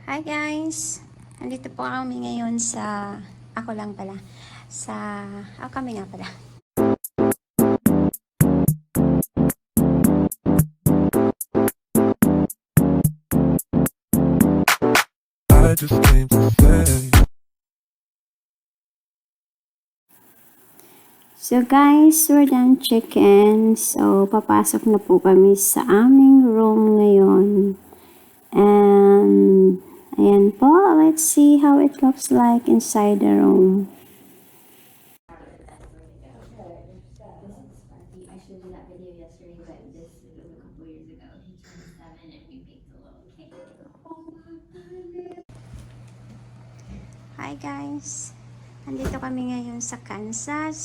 Hi guys! Nandito po kami ngayon sa... Ako lang pala. Kami nga pala. I just came to say. So guys, we're done chicken. So, papasok na po kami sa aming room ngayon. And, ayan po. Let's see how it looks like inside the room. I showed you that video yesterday, but this was a couple years ago. He turned 7 and we baked a little cake. Hi guys! Nandito kami ngayon sa Kansas.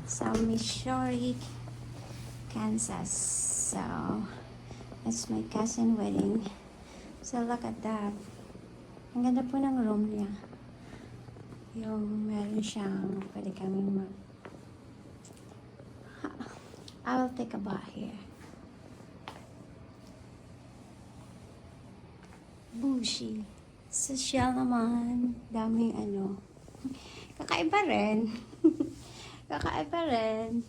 Sa Missouri, Kansas. So, that's my cousin wedding. So, look at that. Ang ganda po ng room niya. Yung meron siyang pwede kami I will take a bath here. Bushy. Social naman. Daming ano. Kakaiba rin. Kakaiba rin.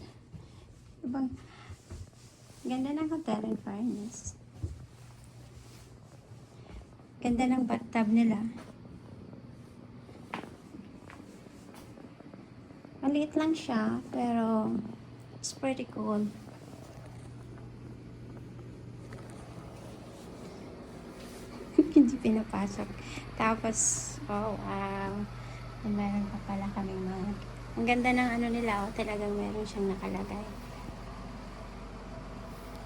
Ibang ganda ng hotel in fairness. Ganda ng bathtub nila. Maliit lang siya, pero it's pretty cool. Hindi pinapasok. Tapos, oh wow. Meron pa pala kaming mga... Ang ganda ng ano nila, oh, talagang meron siyang nakalagay.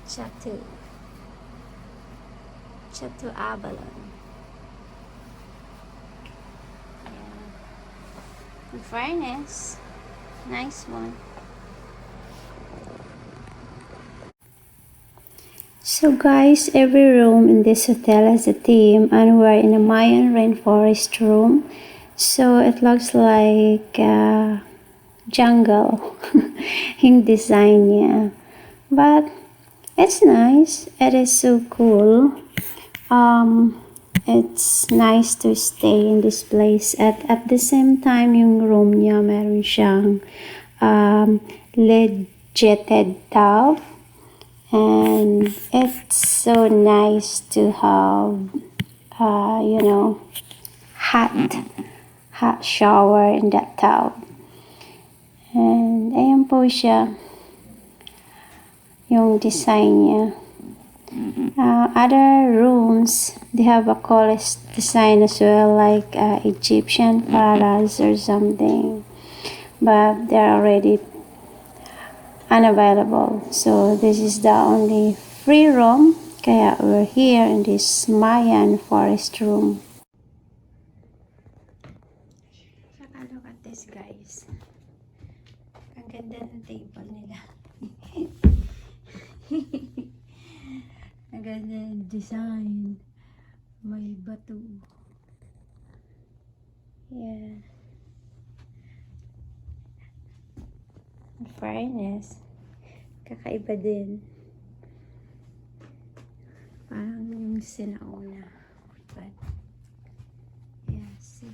Chateau Avalon. Yeah. In fairness, nice one. So guys, every room in this hotel has a theme, and we're in a Mayan Rainforest room. So it looks like jungle yung design niya. But it's nice. It is so cool. It's nice to stay in this place. At the same time, yung room niya, meron siyang lead-jetted tub. And it's so nice to have, hot shower in that tub. And ayan po siya, yung design niya. Other rooms, they have a college design as well, like Egyptian palace or something. But they're already unavailable. So this is the only free room. Kaya we're here in this Mayan forest room. Saka look at this guys. Ang ganda ng table nila. Ang ganda ng design. May bato. Yeah. In fairness, kakaiba din. Parang yung sinauna. But, yeah, see.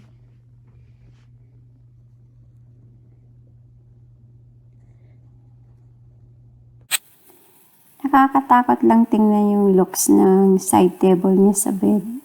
Nakakatakot lang tingnan yung looks ng side table niya sa bed.